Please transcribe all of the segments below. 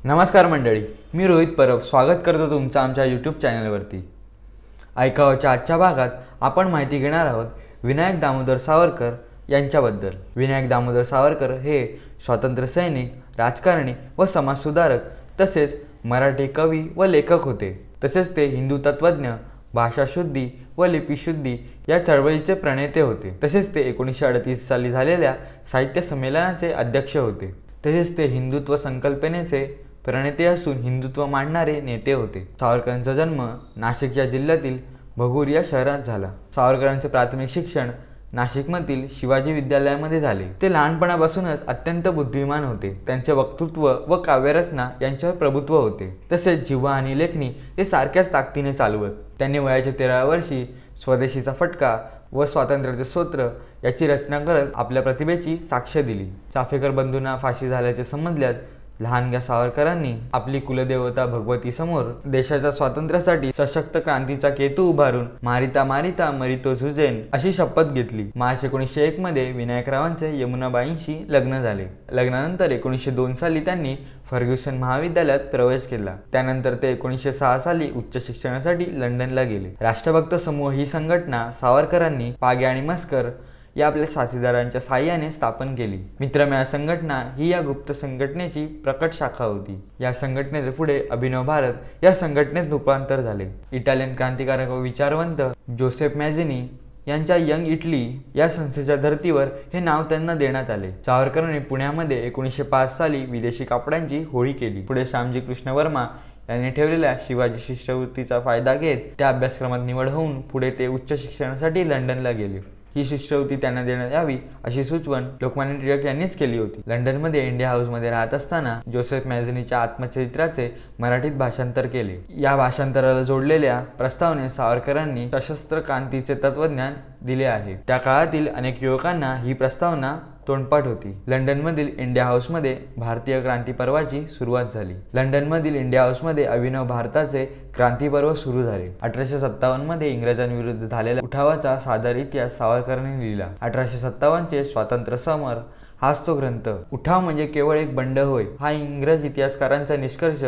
नमस्कार मंडळी, मी रोहित परब स्वागत करतो तुमचं आमच्या यूट्यूब चॅनलवरती। ऐकावच्या आजच्या भागात आपण माहिती घेणार आहोत विनायक दामोदर सावरकर यांच्याबद्दल। विनायक दामोदर सावरकर हे स्वातंत्र्य सैनिक, राजकारणी व समाजसुधारक तसेच मराठी कवी व लेखक होते। तसेच ते हिंदू तत्त्वज्ञ, भाषाशुद्धी व लिपिशुद्धी या चळवळीचे प्रणेते होते। तसेच ते 1938 साली झालेल्या साहित्य संमेलनाचे अध्यक्ष होते। तसेच ते हिंदुत्व संकल्पनेचे प्रणेते असून हिंदुत्व मांडणारे नेते होते। सावरकरांचा जन्म नाशिक या जिल्ह्यातील भगूर या शहरात झाला। सावरकरांचे प्राथमिक शिक्षण नाशिकमधील शिवाजी विद्यालयामध्ये झाले। ते लहानपणापासूनच अत्यंत बुद्धिमान होते। त्यांचे वक्तृत्व व काव्यरचना यांच्यावर प्रभुत्व होते। तसेच जिव्हा आणि लेखणी ते सारख्याच ताकदीने चालवत। त्यांनी वयाच्या 13व्या वर्षी स्वदेशीचा फटका व स्वातंत्र्याचे स्तोत्र याची रचना करत आपल्या प्रतिभेची साक्ष दिली। चाफेकर बंधूंना फाशी झाल्याचे समजल्यात लहानग्या सावरकरांनी आपली कुलदेवता भगवती समोर देशाच्या स्वातंत्र्यासाठी सशक्त क्रांतीचा केतू उभारून मारिता मारिता मरितो झुजेन अशी शपथ घेतली। मार्च 1901 मध्ये विनायकरावांचे यमुनाबाईंशी लग्न झाले। लग्नानंतर 1902 साली त्यांनी फर्ग्युसन महाविद्यालयात प्रवेश केला। त्यानंतर ते 1906 साली उच्च शिक्षणासाठी लंडनला गेले। राष्ट्रभक्त समूह ही संघटना सावरकरांनी पागे आणि मस्कर या आपल्या साथीदारांच्या साहाय्याने स्थापन केली। मित्रमेळा संघटना ही या गुप्त संघटनेची प्रकट शाखा होती। या संघटनेचे पुढे अभिनव भारत या संघटनेत रूपांतर झाले। इटालियन क्रांतिकारक व विचारवंत जोसेफ मॅझिनी यांच्या यंग इटली या संस्थेच्या धर्तीवर हे नाव त्यांना देण्यात आले। सावरकरांनी पुण्यामध्ये 1905 साली विदेशी कापडांची होळी केली। पुढे श्यामजी कृष्ण वर्मा यांनी ठेवलेल्या शिवाजी शिष्यवृत्तीचा फायदा घेत त्या अभ्यासक्रमात निवड होऊन पुढे ते उच्च शिक्षणासाठी लंडनला गेले। ही शिष्यवृत्ती त्यांना देण्यात यावी अशी सूचना लोकमान्य टिळक यांनीच केली होती। लंडनमध्ये इंडिया हाऊसमध्ये राहत असताना जोसेफ मॅझिनीच्या आत्मचरित्राचे मराठीत भाषांतर केले। या भाषांतराला जोडलेल्या प्रस्तावनेत सावरकरांनी सशस्त्र क्रांतीचे तत्त्वज्ञान दिले आहे। त्या काळातील अनेक युवकांना ही प्रस्तावना तोंडपाठ होती। लंडनमधील इंडिया हाऊसमध्ये भारतीय क्रांती पर्वाची सुरुवात झाली। लंडनमधील इंडिया हाऊसमध्ये अभिनव भारताचे क्रांती पर्व सुरू झाले। 1857 मध्ये इंग्रजांविरुद्ध झालेल्या उठावाचा सादर इतिहास सावरकरांनी लिहिला। 1857 चे स्वातंत्र्य समर हाच तो ग्रंथ। उठाव म्हणजे केवळ एक बंड होय हा इंग्रज इतिहासकारांचा निष्कर्ष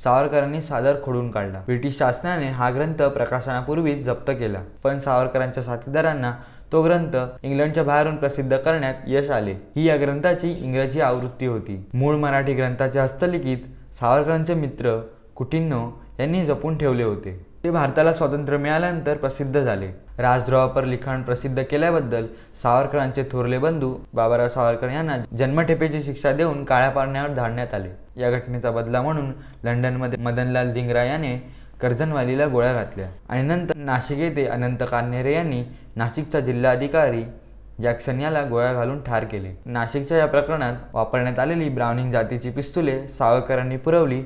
सावरकरांनी सादर खोडून काढला। ब्रिटिश शासनाने हा ग्रंथ प्रकाशनापूर्वीच जप्त केला, पण सावरकरांच्या साथीदारांना तो ग्रंथ इंग्लंडच्या बाहेरून प्रसिद्ध करण्यात यश आले। ही या ग्रंथाची इंग्रजी आवृत्ती होती। मूळ मराठी ग्रंथाचे हस्तलिखित सावरकरांचे मित्र कुटिन्हो यांनी जपून ठेवले होते। ते भारताला स्वातंत्र्य मिळाल्यानंतर प्रसिद्ध झाले। राजद्रोहापर लिखाण प्रसिद्ध केल्याबद्दल सावरकरांचे थोरले बंधू बाबाराव सावरकर यांना जन्मठेपेची शिक्षा देऊन काळ्या पाण्यावर धाडण्यात आले। या घटनेचा बदला म्हणून लंडनमध्ये मदनलाल धिंगरा याने कर्जनवालीला गोळ्या घातल्या आणि नंतर नाशिक येथे अनंत कान्हेरे यांनी नाशिकचा जिल्हाधिकारी जॅक्सन याला गोळ्या घालून ठार केले। नाशिकच्या या प्रकरणात वापरण्यात आलेली ब्राउनिंग जातीची पिस्तुले सावरकरांनी पुरवली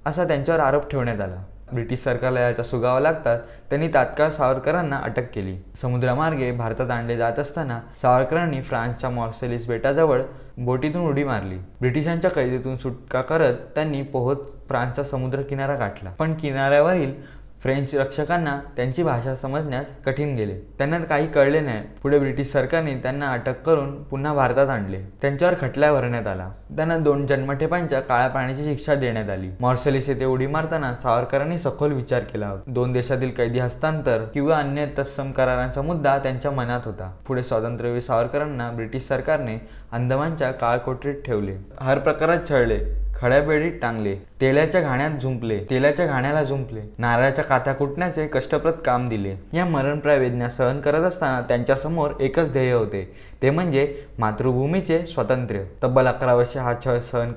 असा त्यांच्यावर आरोप ठेवण्यात आला। ब्रिटिश सरकारला याचा सुगावा लागताच त्यांनी तात्काळ सावरकरांना अटक केली। समुद्रामार्गे भारतात आणले जात असताना सावरकरांनी फ्रान्सच्या मॉर्सेलिस बेटाजवळ बोटीतून उडी मारली। ब्रिटिशांच्या कैदेतून सुटका करत त्यांनी पोहोच फ्रान्सचा समुद्र किनारा गाठला, पण किनाऱ्यावरील फ्रेंच रक्षकांना त्यांची भाषा समजण्यास कठीण गेले। त्यांना काही कळले नाही। पुढे ब्रिटिश सरकारने त्यांना अटक करून पुन्हा भारतात आणले। त्यांच्यावर खटला भरण्यात आला। त्यांना 2 जन्मठेपांच्या काळ्या पाण्याची शिक्षा देण्यात आली। मॉर्सेलिस येथे उडी मारताना सावरकरांनी सखोल विचार केला होता। 2 देशातील कैदी हस्तांतर किंवा अन्य तत्सम करारांचा मुद्दा त्यांच्या मनात होता। पुढे स्वातंत्र्यवीर सावरकरांना ब्रिटिश सरकारने अंदमानच्या काळकोठडीत ठेवले। हर प्रकारात छळले, खड्या बेडीत टांगले, तेलाच्या घाण्याला झुंपले, नारळाच्या काथ्या कुटण्याचे कष्टप्रद काम दिले। या मरणप्राय वेदना सहन करत असताना त्यांच्या समोर एकच ध्येय होते, ते म्हणजे मातृभूमीचे स्वातंत्र्य। तब्बल 11 वर्षे हा छळ सहन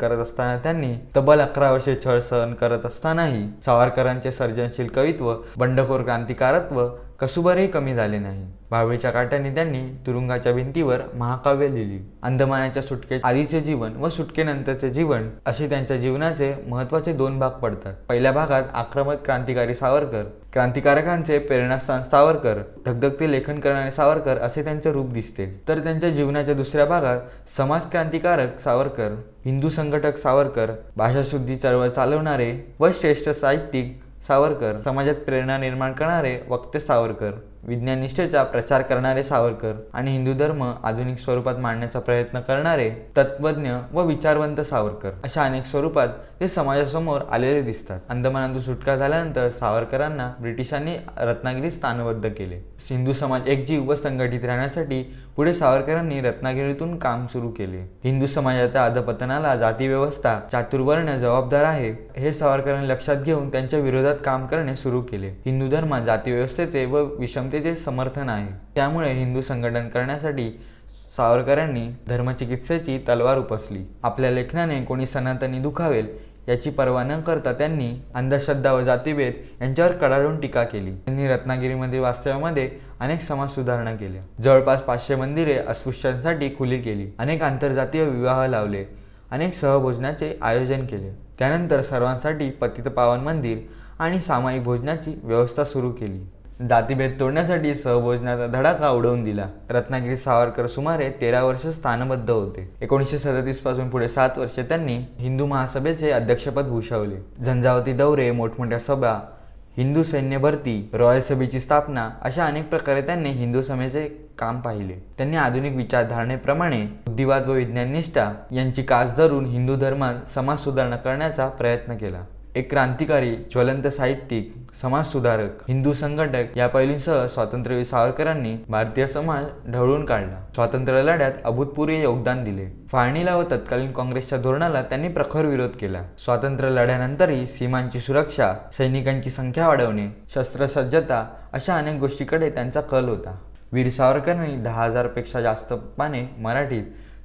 करत असतानाही सावरकरांचे सर्जनशील कवित्व, बंडखोर क्रांतिकारत्व कसुबरही कमी झाले नाही। भावळीच्या काट्याने त्यांनी तुरुंगाच्या भिंतीवर महाकाव्य लिहिली। अंदमानाच्या सुटकेच्या आधीचे जीवन व सुटकेनंतरचे जीवन असे त्यांच्या जीवनाचे महत्त्वाचे 2 भाग पडतात। पहिल्या भागात आक्रमक क्रांतिकारी सावरकर, क्रांतिकारकांचे प्रेरणास्थान सावरकर, धगधगते लेखन करणारे सावरकर असे त्यांचे रूप दिसते। तर त्यांच्या जीवनाच्या दुसऱ्या भागात समाज क्रांतिकारक सावरकर, हिंदू संघटक सावरकर, भाषाशुद्धी चळवळ चालवणारे व श्रेष्ठ साहित्यिक सावरकर, समाजात प्रेरणा निर्माण करणारे वक्ते सावरकर, विज्ञान निष्ठेचा प्रचार करणारे सावरकर आणि हिंदू धर्म आधुनिक स्वरूपात मांडण्याचा प्रयत्न करणारे तत्त्वज्ञ व विचारवंत सावरकर अशा अनेक स्वरूपात हे समाजासमोर आलेले दिसतात। अंदमानातून सुटका झाल्यानंतर सावरकरांना ब्रिटिशांनी रत्नागिरीत स्थानबद्ध केले। हिंदू समाज एकजीव व संघटित राहण्यासाठी पुढे सावरकरांनी रत्नागिरीतून काम सुरू केले। हिंदू समाजाच्या अधपतनाला जाती व्यवस्था चातुर्वर्ण जबाबदार आहे हे सावरकरांनी लक्षात घेऊन त्यांच्या विरोधात काम करणे सुरू केले। हिंदू धर्मात जाती व्यवस्थेचे व विषमतेचे समर्थन आहे, त्यामुळे हिंदू संघटन करण्यासाठी सावरकरांनी धर्मचिकित्सेची तलवार उपसली। आपल्या लेखनाने कोणी सनातनी दुखावेल याची पर्वा न करता त्यांनी अंधश्रद्धा व जातीभेद यांच्यावर कडाडून टीका केली। त्यांनी रत्नागिरीमधील वास्तव्यामध्ये अनेक समाज सुधारणा केल्या। जवळपास 500 मंदिरे अस्पृश्यांसाठी खुली केली, अनेक आंतरजातीय विवाह लावले, अनेक सहभोजनाचे आयोजन केले। त्यानंतर सर्वांसाठी पतितपावन मंदिर आणि सामायिक भोजनाची व्यवस्था सुरू केली। जातीभेद तोडण्यासाठी सहभोजनाचा धडाका उडवून दिला। रत्नागिरी सावरकर सुमारे 13 वर्ष स्थानबद्ध होते। 1937 पासून पुढे 7 वर्षे त्यांनी हिंदू महासभेचे अध्यक्षपद भूषवले। झंझावाती दौरे, मोठमोठ्या सभा, हिंदू सैन्य भरती, रॉयल सभेची स्थापना अशा अनेक प्रकारे त्यांनी हिंदू सभेचे काम पाहिले। त्यांनी आधुनिक विचारधारणेप्रमाणे बुद्धिवाद व विज्ञाननिष्ठा यांची कास धरून हिंदू धर्मात समाज सुधारणा करण्याचा प्रयत्न केला। एक क्रांतिकारी, ज्वलंत साहित्यिक, समाजसुधारक, हिंदू संघटक या पैलूंसह स्वातंत्र्यवीर सावरकरांनी भारतीय समाज ढवळून काढला। स्वातंत्र्य लढ्यात अभूतपूर्व योगदान दिले। फाळणीला व तत्कालीन काँग्रेसच्या धोरणाला त्यांनी प्रखर विरोध केला। स्वातंत्र्य लढ्यानंतरही सीमांची सुरक्षा, सैनिकांची संख्या वाढवणे, शस्त्रसज्जता अशा अनेक गोष्टींकडे त्यांचा कल होता। वीर सावरकरांनी 10,000 पेक्षा जास्त पाने मराठीत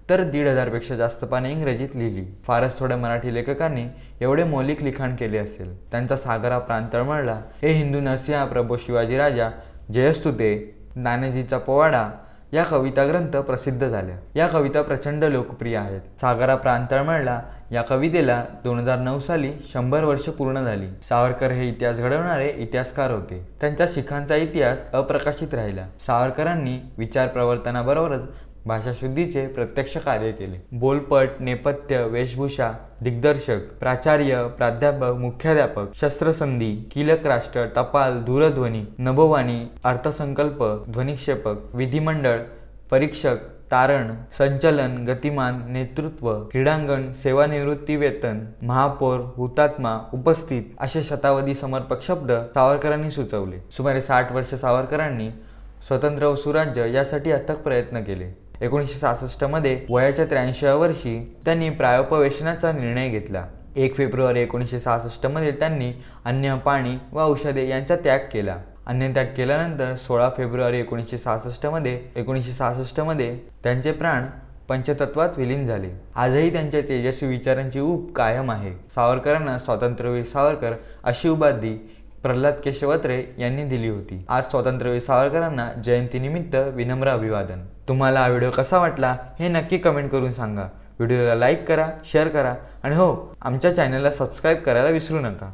तर 1,500 पेक्षा जास्त पाने इंग्रजीत लिहिली। फारच थोड्या मराठी लेखकांनी एवढे मौलिक लिखाण केले असेल। त्यांचा सागरा प्रांत तळमळला, हे हिंदू नरसिंहा, प्रभू शिवाजीराजा, जयस्तुते, नानाजीचा पोवाडा या कविता ग्रंथ प्रसिद्ध झाल्या। या कविता प्रचंड लोकप्रिय आहेत। सागरा प्रांत तळमळला या कवितेला 2009 साली 100 वर्ष पूर्ण झाली। सावरकर हे इतिहास घडवणारे इतिहासकार होते। त्यांच्या शिखांचा इतिहास अप्रकाशित राहिला। सावरकरांनी विचार प्रवर्तनाबरोबरच भाषाशुद्धीचे प्रत्यक्ष कार्य केले। बोलपट, नेपथ्य, वेशभूषा, दिग्दर्शक, प्राचार्य, प्राध्यापक, मुख्याध्यापक, शस्त्रसंधी, कीलक राष्ट्र, टपाल, दूरध्वनी, नभोवाणी, अर्थसंकल्प, ध्वनिक्षेपक, विधिमंडळ, परीक्षक, तारण, संचलन, गतिमान, नेतृत्व, क्रीडांगण, सेवानिवृत्ती वेतन, महापौर, हुतात्मा, उपस्थित असे शतावधी समर्पक शब्द सावरकरांनी सुचवले। सुमारे 60 वर्ष सावरकरांनी स्वतंत्र व सुराज्य यासाठी अथक प्रयत्न केले। 1966 मध्ये वयाच्या 83व्या वर्षी त्यांनी प्रायोपवेशनाचा निर्णय घेतला। 1 फेब्रुवारी 1966 मध्ये त्यांनी अन्न, पाणी व औषधे यांचा त्याग केला। अन्नत्याग केल्यानंतर 16 फेब्रुवारी 1966 मध्ये त्यांचे प्राण पंचतत्वात विलीन झाले। आजही त्यांच्या तेजस्वी विचारांची ऊब कायम आहे। सावरकरांना स्वातंत्र्यवीर सावरकर अशी उपाधी प्रल्हाद केशवत्रे यांनी दिली होती। आज स्वातंत्र्यवीर सावरकरांना जयंतीनिमित्त विनम्र अभिवादन। तुम्हाला हा व्हिडिओ कसा वाटला हे नक्की कमेंट करून सांगा। व्हिडिओला लाईक करा, शेअर करा आणि हो, आमच्या चॅनलला सबस्क्राईब करायला विसरू नका।